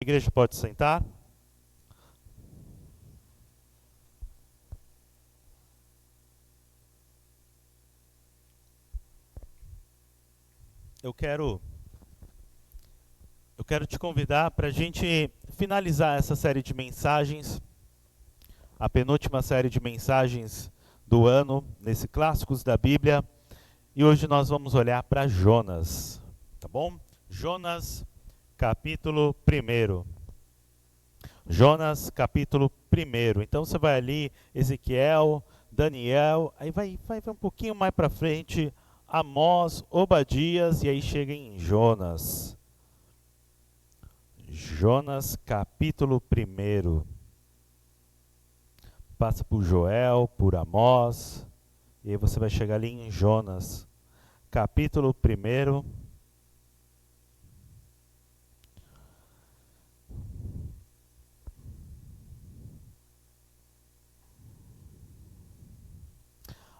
Igreja, pode sentar. Eu quero te convidar para a gente finalizar essa série de mensagens, a penúltima série de mensagens do ano, nesse Clássicos da Bíblia. E hoje nós vamos olhar para Jonas, tá bom? Jonas, capítulo 1. Jonas, capítulo 1. Então você vai ali, Ezequiel, Daniel, aí vai um pouquinho mais para frente, Amós, Obadias, e aí chega em Jonas. Jonas, capítulo 1. Passa por Joel, por Amós, e aí você vai chegar ali em Jonas, capítulo 1.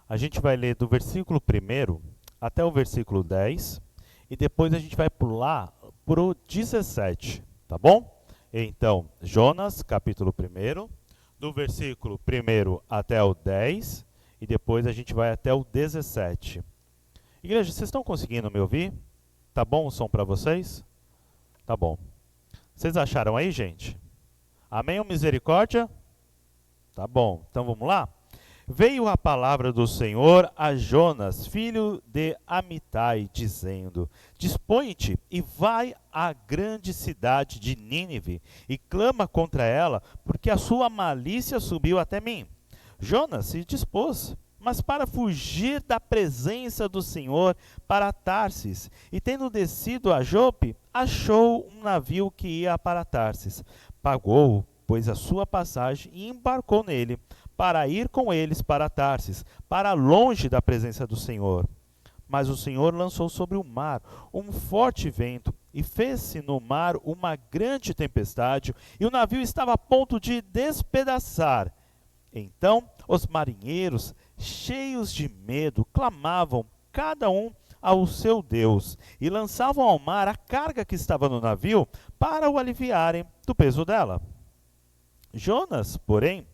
A gente vai ler do versículo 1 até o versículo 10, e depois a gente vai pular para o 17, tá bom? Então, Jonas, capítulo 1, do versículo 1 até o 10, e depois a gente vai até o 17. Igreja, vocês estão conseguindo me ouvir? Tá bom o som para vocês? Tá bom. Vocês acharam aí, gente? Amém ou misericórdia? Tá bom. Então vamos lá? Veio a palavra do Senhor a Jonas, filho de Amitai, dizendo: Dispõe-te e vai à grande cidade de Nínive e clama contra ela, porque a sua malícia subiu até mim. Jonas se dispôs, mas para fugir da presença do Senhor, para Tarsis, e tendo descido a Jope, achou um navio que ia para Tarsis. Pagou, pois, a sua passagem e embarcou nele, para ir com eles para Tarsis, para longe da presença do Senhor. Mas o Senhor lançou sobre o mar um forte vento, e fez-se no mar uma grande tempestade, e o navio estava a ponto de despedaçar. Então os marinheiros, cheios de medo, clamavam, cada um ao seu Deus, e lançavam ao mar a carga que estava no navio, para o aliviarem do peso dela. Jonas, porém,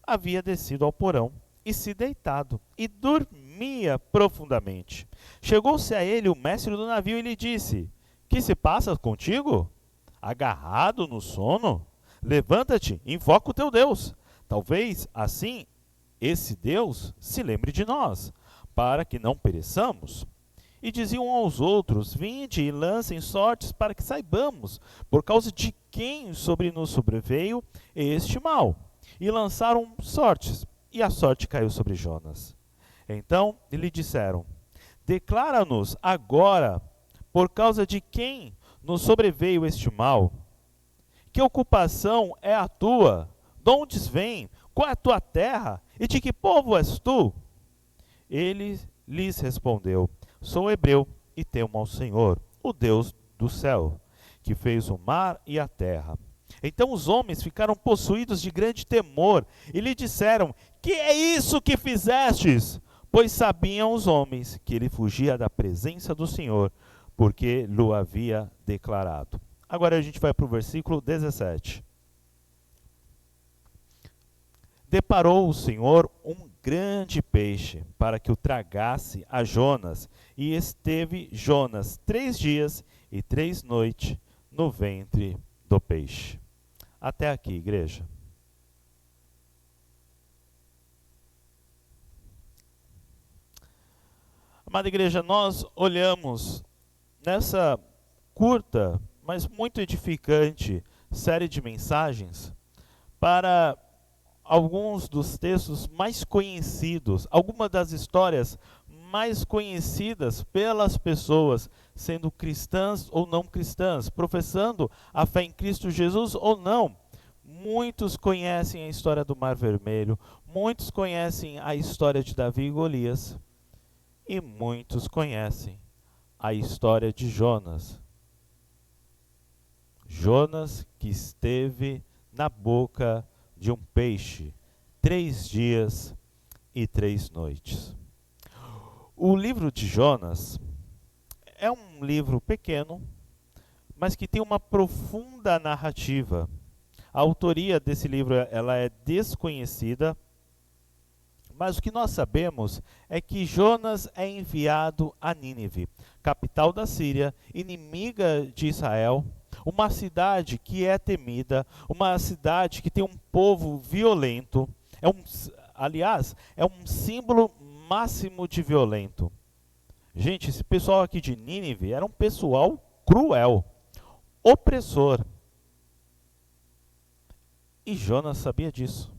havia descido ao porão e se deitado, e dormia profundamente. Chegou-se a ele o mestre do navio e lhe disse: Que se passa contigo? Agarrado no sono? Levanta-te, invoca o teu Deus. Talvez, assim, esse Deus se lembre de nós, para que não pereçamos. E diziam aos outros: Vinde e lancem sortes, para que saibamos, por causa de quem sobre nos sobreveio este mal. E lançaram sortes, e a sorte caiu sobre Jonas. Então lhe disseram: Declara-nos agora, por causa de quem nos sobreveio este mal. Que ocupação é a tua? De onde vem? Qual é a tua terra? E de que povo és tu? Ele lhes respondeu: Sou hebreu e temo ao Senhor, o Deus do céu, que fez o mar e a terra. Então os homens ficaram possuídos de grande temor e lhe disseram: Que é isso que fizestes? Pois sabiam os homens que ele fugia da presença do Senhor, porque lhe havia declarado. Agora a gente vai para o versículo 17. Deparou o Senhor um grande peixe para que o tragasse a Jonas, e esteve Jonas 3 dias e 3 noites no ventre do peixe. Até aqui, igreja. Amada igreja, nós olhamos nessa curta, mas muito edificante série de mensagens para alguns dos textos mais conhecidos, algumas das histórias mais conhecidas pelas pessoas, sendo cristãs ou não cristãs, professando a fé em Cristo Jesus ou não. Muitos conhecem a história do Mar Vermelho, muitos conhecem a história de Davi e Golias, e muitos conhecem a história de Jonas. Jonas que esteve na boca de um peixe 3 dias e 3 noites. O livro de Jonas é um livro pequeno, mas que tem uma profunda narrativa. A autoria desse livro ela é desconhecida, mas o que nós sabemos é que Jonas é enviado a Nínive, capital da Síria, inimiga de Israel, uma cidade que é temida, uma cidade que tem um povo violento, aliás, é um símbolo máximo de violento. Gente, esse pessoal aqui de Nínive era um pessoal cruel, opressor. E Jonas sabia disso.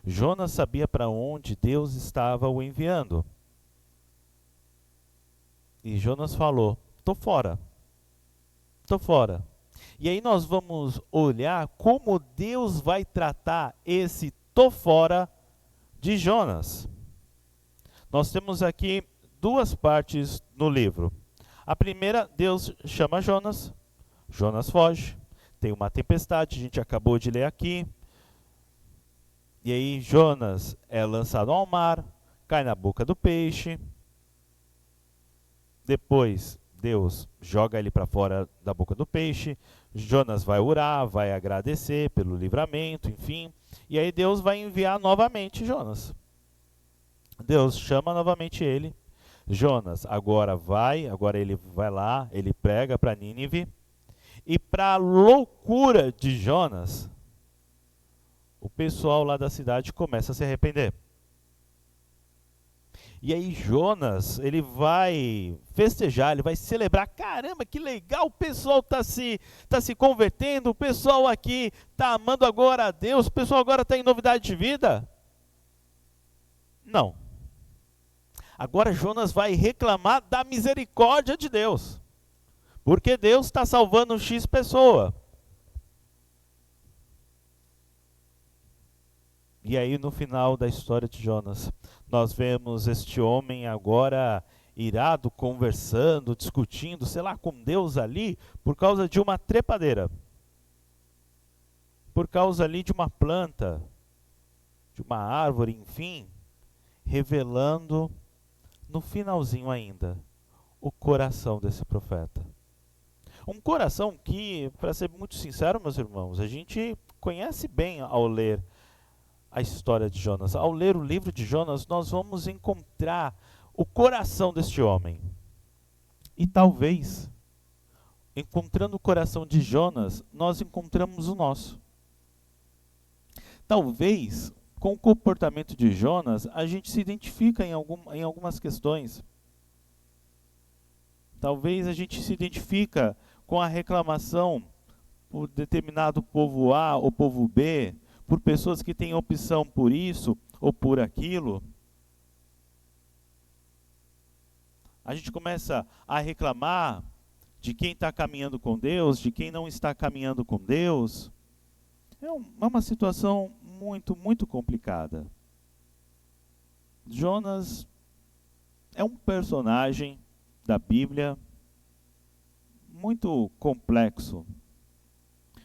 Jonas sabia para onde Deus estava o enviando. E Jonas falou: "Tô fora. Tô fora." E aí nós vamos olhar como Deus vai tratar esse "tô fora" de Jonas. Nós temos aqui duas partes no livro. A primeira, Deus chama Jonas. Jonas foge. Tem uma tempestade, a gente acabou de ler aqui. E aí Jonas é lançado ao mar, cai na boca do peixe. Depois Deus joga ele para fora da boca do peixe. Jonas vai orar, vai agradecer pelo livramento, enfim. E aí Deus vai enviar novamente Jonas. Deus chama novamente ele. Jonas agora ele vai lá, ele prega para Nínive. E para a loucura de Jonas, o pessoal lá da cidade começa a se arrepender. E aí Jonas, ele vai festejar, ele vai celebrar. Caramba, que legal, o pessoal tá se convertendo, o pessoal aqui está amando agora a Deus, o pessoal agora está em novidade de vida. Não. Agora Jonas vai reclamar da misericórdia de Deus. Porque Deus está salvando X pessoa. E aí no final da história de Jonas, nós vemos este homem agora irado, conversando, discutindo, sei lá, com Deus ali, por causa de uma trepadeira. Por causa ali de uma planta, de uma árvore, enfim, revelando no finalzinho ainda o coração desse profeta. Um coração que, para ser muito sincero, meus irmãos, a gente conhece bem ao ler a história de Jonas. Ao ler o livro de Jonas, nós vamos encontrar o coração deste homem. E talvez, encontrando o coração de Jonas, nós encontramos o nosso. Talvez, com o comportamento de Jonas, a gente se identifica em algumas questões. Talvez a gente se identifica com a reclamação por determinado povo A ou povo B, por pessoas que têm opção por isso ou por aquilo. A gente começa a reclamar de quem está caminhando com Deus, de quem não está caminhando com Deus. É uma situação muito, muito complicada. Jonas é um personagem da Bíblia muito complexo,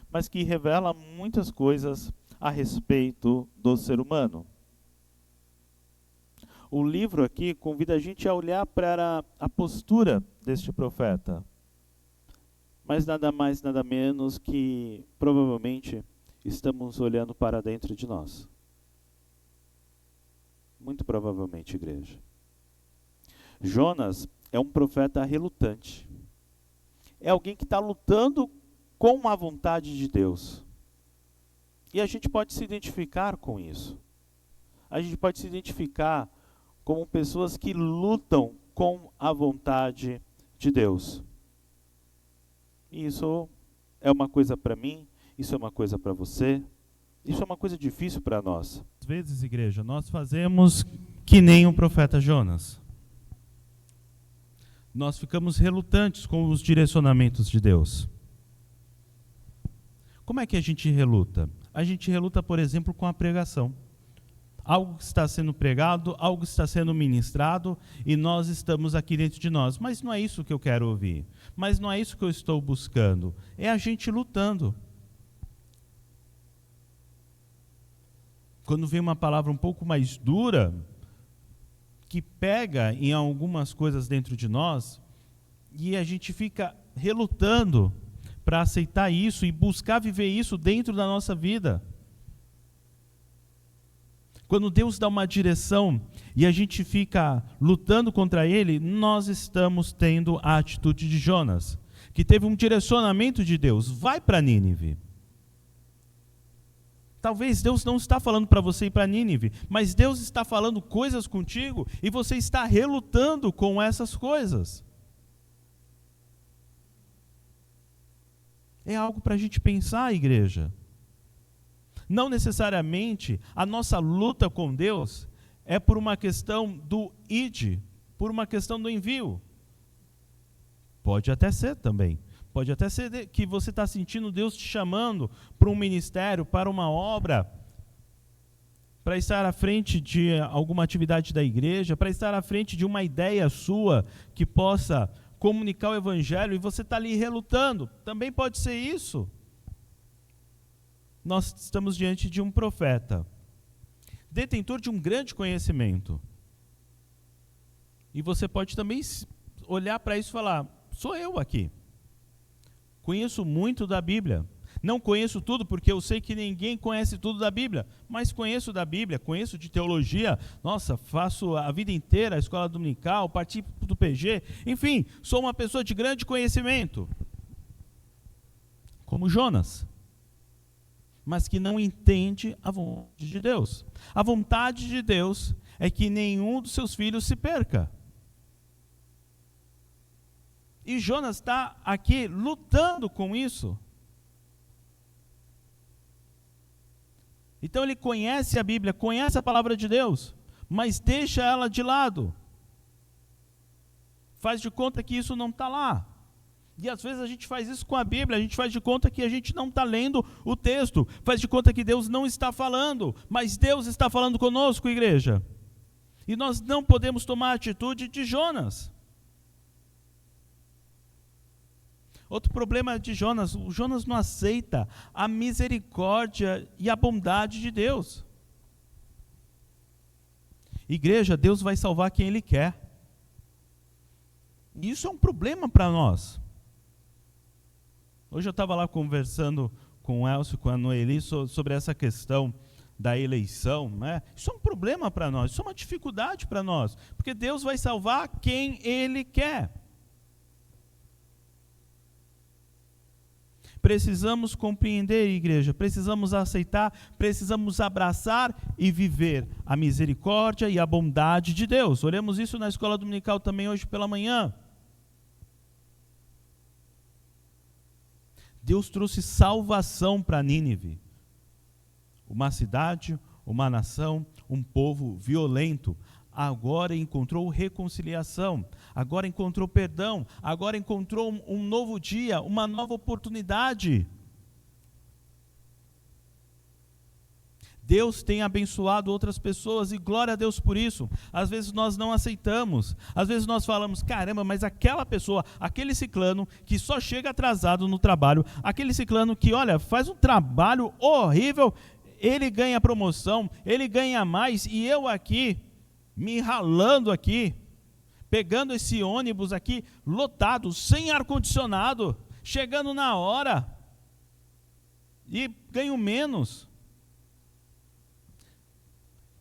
mas que revela muitas coisas a respeito do ser humano. O livro aqui convida a gente a olhar para a postura deste profeta, mas nada mais, nada menos que, provavelmente, estamos olhando para dentro de nós. Muito provavelmente, igreja. Jonas é um profeta relutante. É alguém que está lutando com a vontade de Deus. E a gente pode se identificar com isso. A gente pode se identificar como pessoas que lutam com a vontade de Deus. E isso é uma coisa para mim, isso é uma coisa para você, isso é uma coisa difícil para nós. Às vezes, igreja, nós fazemos que nem o profeta Jonas. Nós ficamos relutantes com os direcionamentos de Deus. Como é que a gente reluta? A gente reluta, por exemplo, com a pregação. Algo que está sendo pregado, algo que está sendo ministrado, e nós estamos aqui dentro de nós. Mas não é isso que eu quero ouvir. Mas não é isso que eu estou buscando. É a gente lutando. Quando vem uma palavra um pouco mais dura, que pega em algumas coisas dentro de nós, e a gente fica relutando para aceitar isso e buscar viver isso dentro da nossa vida. Quando Deus dá uma direção e a gente fica lutando contra Ele, nós estamos tendo a atitude de Jonas, que teve um direcionamento de Deus. Vai para Nínive. Talvez Deus não está falando para você ir para Nínive, mas Deus está falando coisas contigo e você está relutando com essas coisas. É algo para a gente pensar, igreja. Não necessariamente a nossa luta com Deus é por uma questão do id, por uma questão do envio. Pode até ser também. Pode até ser que você está sentindo Deus te chamando para um ministério, para uma obra, para estar à frente de alguma atividade da igreja, para estar à frente de uma ideia sua que possa comunicar o evangelho e você está ali relutando. Também pode ser isso. Nós estamos diante de um profeta, detentor de um grande conhecimento. E você pode também olhar para isso e falar, sou eu aqui. Conheço muito da Bíblia. Não conheço tudo, porque eu sei que ninguém conhece tudo da Bíblia, mas conheço da Bíblia, conheço de teologia. Nossa, faço a vida inteira a escola dominical, participo do PG. Enfim, sou uma pessoa de grande conhecimento. Como Jonas. Mas que não entende a vontade de Deus. A vontade de Deus é que nenhum dos seus filhos se perca. E Jonas está aqui lutando com isso. Então ele conhece a Bíblia, conhece a palavra de Deus, mas deixa ela de lado. Faz de conta que isso não está lá. E às vezes a gente faz isso com a Bíblia, a gente faz de conta que a gente não está lendo o texto, faz de conta que Deus não está falando, mas Deus está falando conosco, igreja. E nós não podemos tomar a atitude de Jonas. Outro problema de Jonas, o Jonas não aceita a misericórdia e a bondade de Deus. Igreja, Deus vai salvar quem Ele quer. E isso é um problema para nós. Hoje eu estava lá conversando com o Elcio, com a Noeli, sobre essa questão da eleição, né? Isso é um problema para nós, isso é uma dificuldade para nós, porque Deus vai salvar quem Ele quer. Precisamos compreender, igreja, precisamos aceitar, precisamos abraçar e viver a misericórdia e a bondade de Deus. Olhamos isso na escola dominical também hoje pela manhã. Deus trouxe salvação para Nínive. Uma cidade, uma nação, um povo violento, agora encontrou reconciliação, agora encontrou perdão, agora encontrou um novo dia, uma nova oportunidade. Deus tem abençoado outras pessoas e glória a Deus por isso. Às vezes nós não aceitamos, às vezes nós falamos, caramba, mas aquela pessoa, aquele ciclano que só chega atrasado no trabalho, aquele ciclano que, olha, faz um trabalho horrível, ele ganha promoção, ele ganha mais e eu aqui, me ralando aqui, pegando esse ônibus aqui, lotado, sem ar-condicionado, chegando na hora, e ganho menos.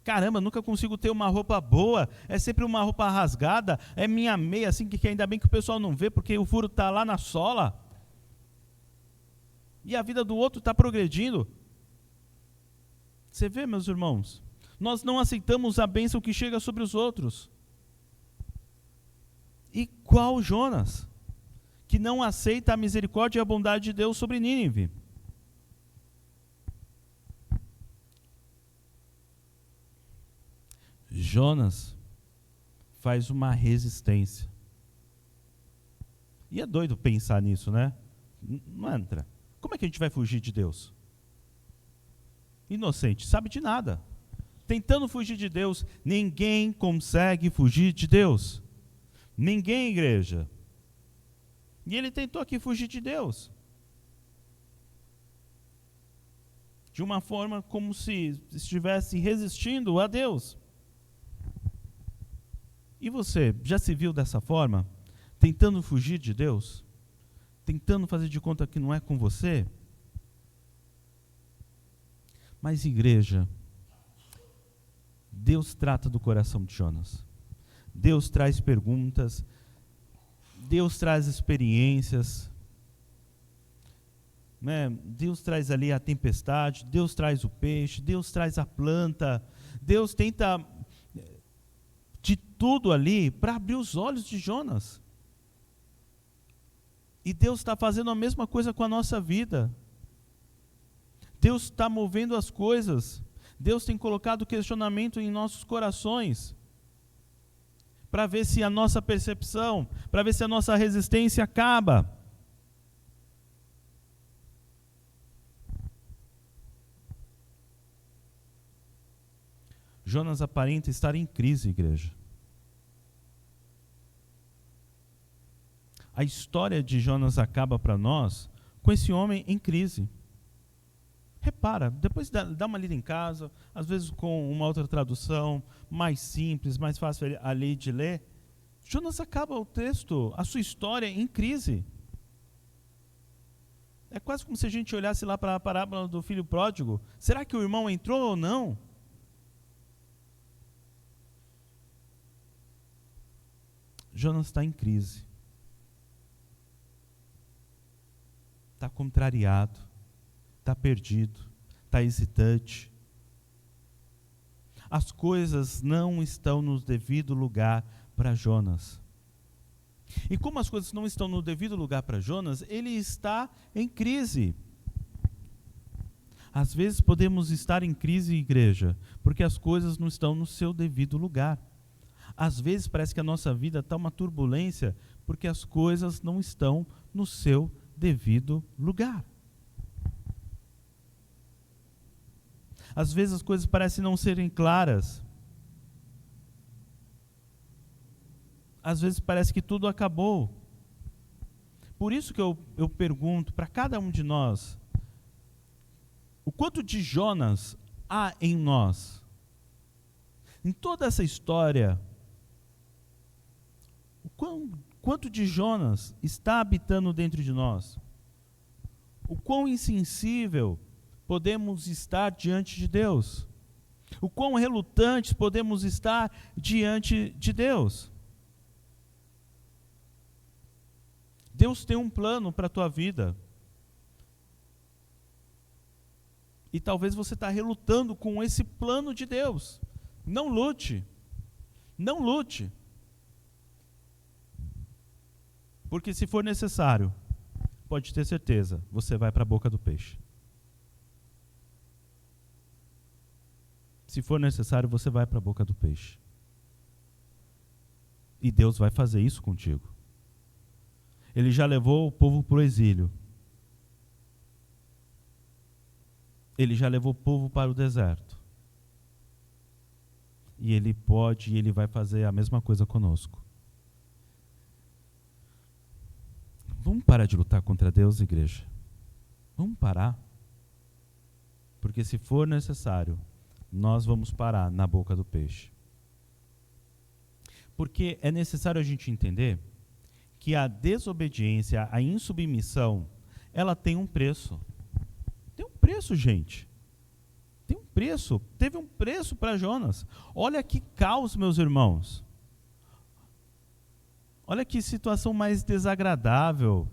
Caramba, nunca consigo ter uma roupa boa, é sempre uma roupa rasgada, é minha meia, assim, que ainda bem que o pessoal não vê, porque o furo está lá na sola. E a vida do outro está progredindo. Você vê, meus irmãos? Nós não aceitamos a bênção que chega sobre os outros. E qual Jonas, que não aceita a misericórdia e a bondade de Deus sobre Nínive? Jonas faz uma resistência. E é doido pensar nisso, né? Não entra. Como é que a gente vai fugir de Deus? Inocente, sabe de nada. Tentando fugir de Deus, ninguém consegue fugir de Deus. Ninguém, igreja. E ele tentou aqui fugir de Deus. De uma forma como se estivesse resistindo a Deus. E você, já se viu dessa forma? Tentando fugir de Deus? tentando fazer de conta que não é com você. Mas, igreja, Deus trata do coração de Jonas. Deus traz perguntas, Deus traz experiências, né? Deus traz ali a tempestade, Deus traz o peixe, Deus traz a planta, Deus tenta de tudo ali para abrir os olhos de Jonas. E Deus está fazendo a mesma coisa com a nossa vida. Deus está movendo as coisas. Deus tem colocado questionamento em nossos corações, para ver se a nossa percepção, para ver se a nossa resistência acaba. Jonas aparenta estar em crise, igreja. A história de Jonas acaba para nós com esse homem em crise. Repara, depois dá uma lida em casa, às vezes com uma outra tradução, mais simples, mais fácil ali de ler. Jonas acaba o texto, a sua história em crise. É quase como se a gente olhasse lá para a parábola do filho pródigo. Será que o irmão entrou ou não? Jonas está em crise. Está contrariado. Está perdido, está hesitante. As coisas não estão no devido lugar para Jonas. E como as coisas não estão no devido lugar para Jonas, ele está em crise. Às vezes podemos estar em crise, igreja, porque as coisas não estão no seu devido lugar. Às vezes parece que a nossa vida está uma turbulência, porque as coisas não estão no seu devido lugar. Às vezes as coisas parecem não serem claras. Às vezes parece que tudo acabou. Por isso que eu pergunto para cada um de nós, o quanto de Jonas há em nós? Em toda essa história, quanto de Jonas está habitando dentro de nós? O quão insensível podemos estar diante de Deus? O quão relutantes podemos estar diante de Deus? Deus tem um plano para a tua vida. E talvez você está relutando com esse plano de Deus. Não lute. Não lute. Porque se for necessário, pode ter certeza, você vai para a boca do peixe. Se for necessário, você vai para a boca do peixe. E Deus vai fazer isso contigo. Ele já levou o povo para o exílio. Ele já levou o povo para o deserto. E Ele pode e Ele vai fazer a mesma coisa conosco. Vamos parar de lutar contra Deus, igreja? Vamos parar. Porque se for necessário, nós vamos parar na boca do peixe. Porque é necessário a gente entender que a desobediência, a insubmissão, ela tem um preço. Tem um preço, gente. Tem um preço. Teve um preço para Jonas. Olha que caos, meus irmãos. Olha que situação mais desagradável.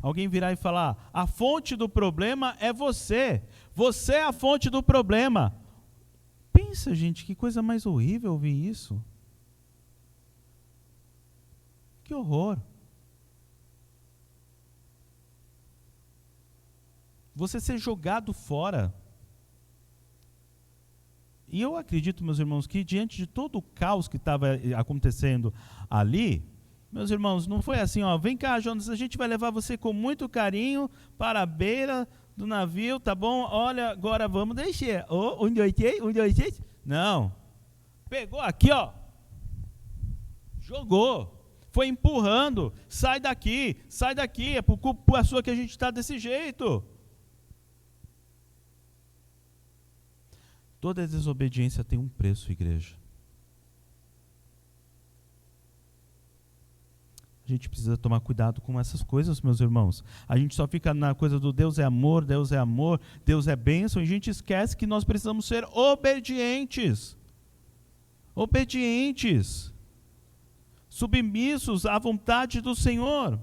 Alguém virar e falar, a fonte do problema é você. Você é a fonte do problema. Pensa, gente, que coisa mais horrível ouvir isso. Que horror. Você ser jogado fora. E eu acredito, meus irmãos, que diante de todo o caos que estava acontecendo ali, meus irmãos, não foi assim, ó, vem cá, Jonas, a gente vai levar você com muito carinho para a beira do navio, tá bom? Olha, agora vamos descer. Oh, 1, 2, 3, 1, 2, 3. Não. Pegou aqui, ó. Jogou. Foi empurrando. Sai daqui, é por culpa sua que a gente está desse jeito. Toda desobediência tem um preço, igreja. A gente precisa tomar cuidado com essas coisas, meus irmãos. A gente só fica na coisa do Deus é amor, Deus é bênção, e a gente esquece que nós precisamos ser obedientes. Obedientes. Submissos à vontade do Senhor.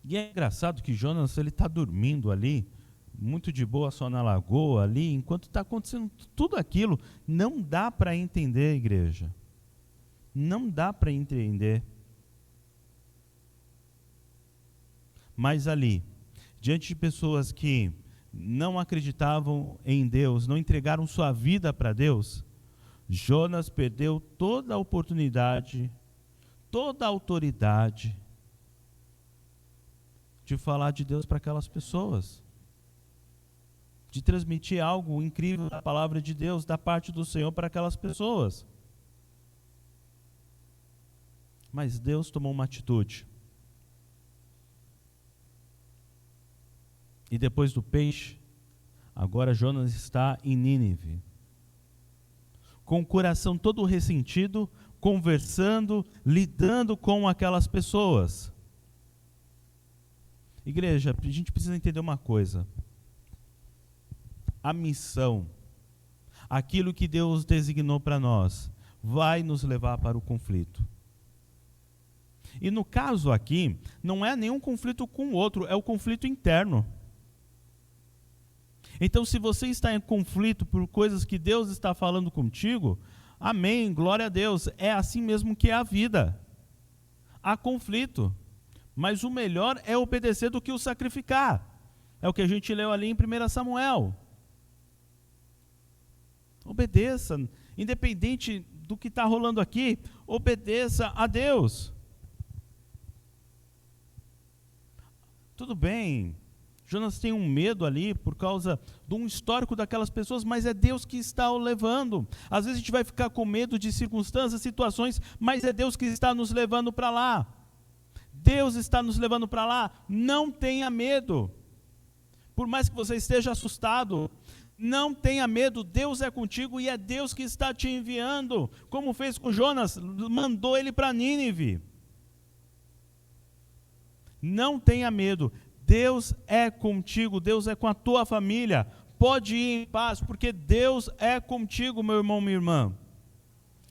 E é engraçado que Jonas, ele está dormindo ali, muito de boa só na lagoa ali, enquanto está acontecendo tudo aquilo. Não dá para entender, igreja. Não dá para entender. Mas ali, diante de pessoas que não acreditavam em Deus, não entregaram sua vida para Deus, Jonas perdeu toda a oportunidade, toda a autoridade de falar de Deus para aquelas pessoas, de transmitir algo incrível da palavra de Deus, da parte do Senhor para aquelas pessoas. Mas Deus tomou uma atitude. E depois do peixe, agora Jonas está em Nínive, com o coração todo ressentido, conversando, lidando com aquelas pessoas. Igreja, a gente precisa entender uma coisa. A missão, aquilo que Deus designou para nós, vai nos levar para o conflito. E no caso aqui, não é nenhum conflito com o outro, é o conflito interno. Então, se você está em conflito por coisas que Deus está falando contigo, amém, glória a Deus, é assim mesmo que é a vida. Há conflito, mas o melhor é obedecer do que o sacrificar. É o que a gente leu ali em 1 Samuel. Obedeça, independente do que está rolando aqui, obedeça a Deus. Tudo bem, Jonas tem um medo ali por causa de um histórico daquelas pessoas, mas é Deus que está o levando. Às vezes a gente vai ficar com medo de circunstâncias, situações, mas é Deus que está nos levando para lá. Deus está nos levando para lá, não tenha medo. Por mais que você esteja assustado, não tenha medo, Deus é contigo e é Deus que está te enviando. Como fez com Jonas, mandou ele para Nínive. Não tenha medo, Deus é contigo, Deus é com a tua família. Pode ir em paz, porque Deus é contigo, meu irmão, minha irmã.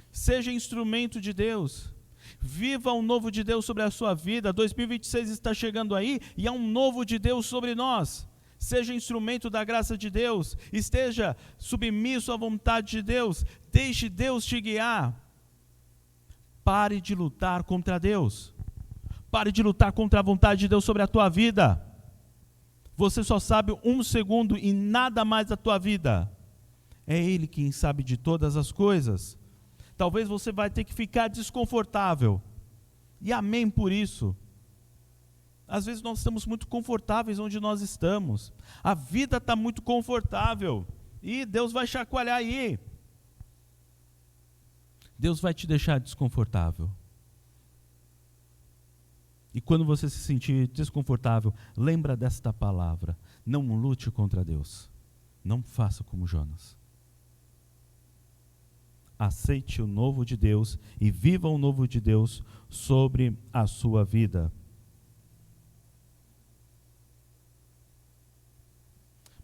Seja instrumento de Deus. Viva um novo de Deus sobre a sua vida. 2026 está chegando aí e há um novo de Deus sobre nós. Seja instrumento da graça de Deus, esteja submisso à vontade de Deus, deixe Deus te guiar. Pare de lutar contra Deus, pare de lutar contra a vontade de Deus sobre a tua vida. Você só sabe 1 segundo e nada mais da tua vida. É Ele quem sabe de todas as coisas. Talvez você vai ter que ficar desconfortável, e amém por isso. Às vezes nós estamos muito confortáveis onde nós estamos. A vida está muito confortável. E Deus vai chacoalhar aí. Deus vai te deixar desconfortável. E quando você se sentir desconfortável, lembra desta palavra. Não lute contra Deus. Não faça como Jonas. Aceite o novo de Deus e viva o novo de Deus sobre a sua vida.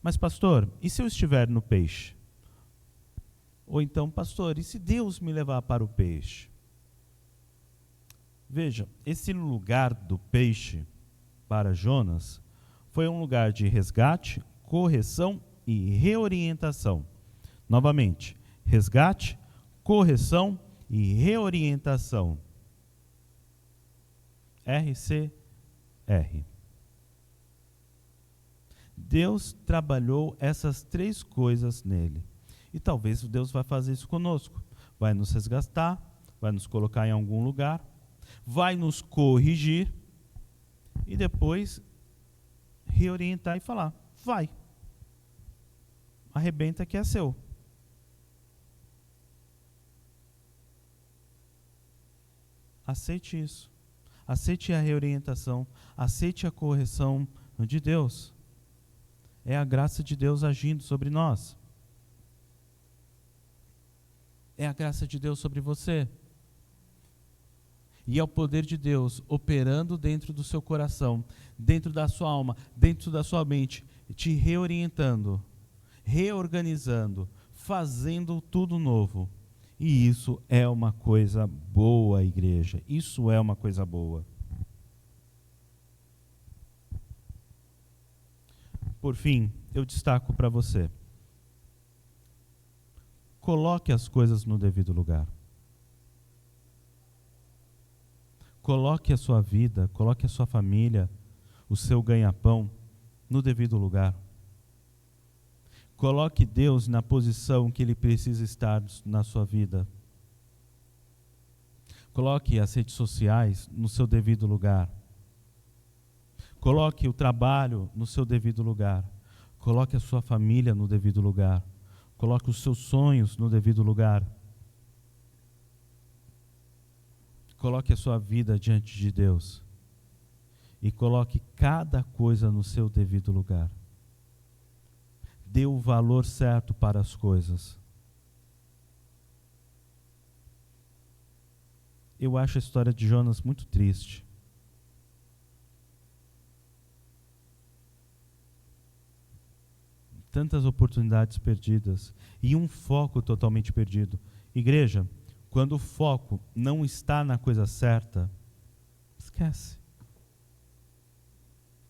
Mas pastor, e se eu estiver no peixe? Ou então, pastor, e se Deus me levar para o peixe? Veja, esse lugar do peixe para Jonas foi um lugar de resgate, correção e reorientação. Novamente, resgate, correção e reorientação. RCR. Deus trabalhou essas 3 coisas nele. E talvez Deus vai fazer isso conosco. Vai nos resgatar, vai nos colocar em algum lugar, vai nos corrigir e depois reorientar e falar, vai. Arrebenta que é seu. Aceite isso. Aceite a reorientação, aceite a correção de Deus. É a graça de Deus agindo sobre nós. É a graça de Deus sobre você. E é o poder de Deus operando dentro do seu coração, dentro da sua alma, dentro da sua mente, te reorientando, reorganizando, fazendo tudo novo. E isso é uma coisa boa, igreja. Isso é uma coisa boa. Por fim, eu destaco para você. Coloque as coisas no devido lugar. Coloque a sua vida, coloque a sua família, o seu ganha-pão no devido lugar. Coloque Deus na posição que Ele precisa estar na sua vida. Coloque as redes sociais no seu devido lugar. Coloque o trabalho no seu devido lugar. Coloque a sua família no devido lugar. Coloque os seus sonhos no devido lugar. Coloque a sua vida diante de Deus. E coloque cada coisa no seu devido lugar. Dê o valor certo para as coisas. Eu acho a história de Jonas muito triste. Tantas oportunidades perdidas e um foco totalmente perdido. Igreja, quando o foco não está na coisa certa, esquece.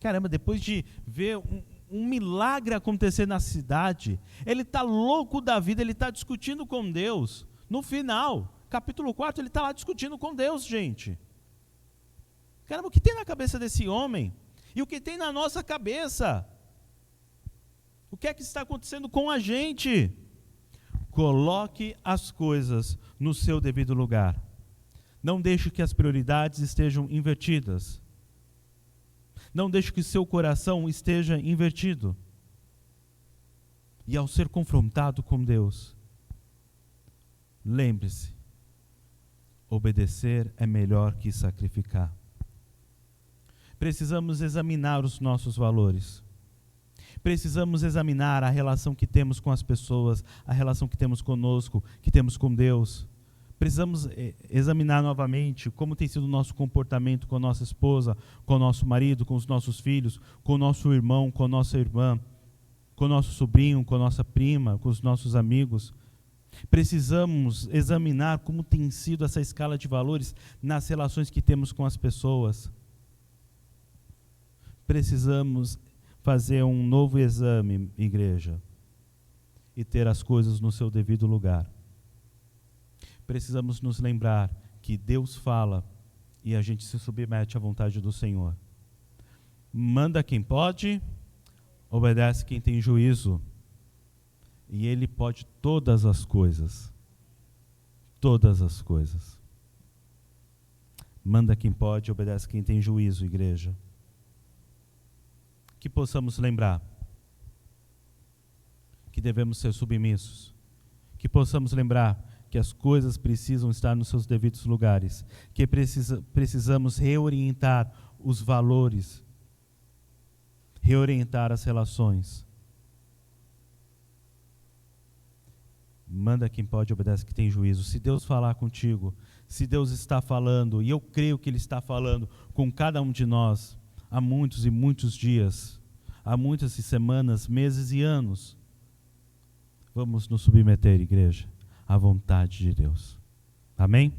Caramba, depois de ver um milagre acontecer na cidade, ele está louco da vida, ele está discutindo com Deus. No final, capítulo 4, ele está lá discutindo com Deus, gente. Caramba, o que tem na cabeça desse homem? E o que tem na nossa cabeça? O que é que está acontecendo com a gente? Coloque as coisas no seu devido lugar. Não deixe que as prioridades estejam invertidas. Não deixe que seu coração esteja invertido. E ao ser confrontado com Deus, lembre-se, obedecer é melhor que sacrificar. Precisamos examinar os nossos valores. Precisamos examinar a relação que temos com as pessoas, a relação que temos conosco, que temos com Deus. Precisamos examinar novamente como tem sido o nosso comportamento com a nossa esposa, com o nosso marido, com os nossos filhos, com o nosso irmão, com a nossa irmã, com o nosso sobrinho, com a nossa prima, com os nossos amigos. Precisamos examinar como tem sido essa escala de valores nas relações que temos com as pessoas. Precisamos fazer um novo exame, igreja, e ter as coisas no seu devido lugar. Precisamos nos lembrar que Deus fala e a gente se submete à vontade do Senhor. Manda quem pode, obedece quem tem juízo. E Ele pode todas as coisas. Todas as coisas. Manda quem pode, obedece quem tem juízo, igreja. Que possamos lembrar que devemos ser submissos. Que possamos lembrar que as coisas precisam estar nos seus devidos lugares. Que precisamos reorientar os valores. Reorientar as relações. Manda quem pode, obedece quem tem juízo. Se Deus falar contigo, se Deus está falando, e eu creio que Ele está falando com cada um de nós, há muitos e muitos dias, há muitas semanas, meses e anos, vamos nos submeter, igreja, à vontade de Deus. Amém?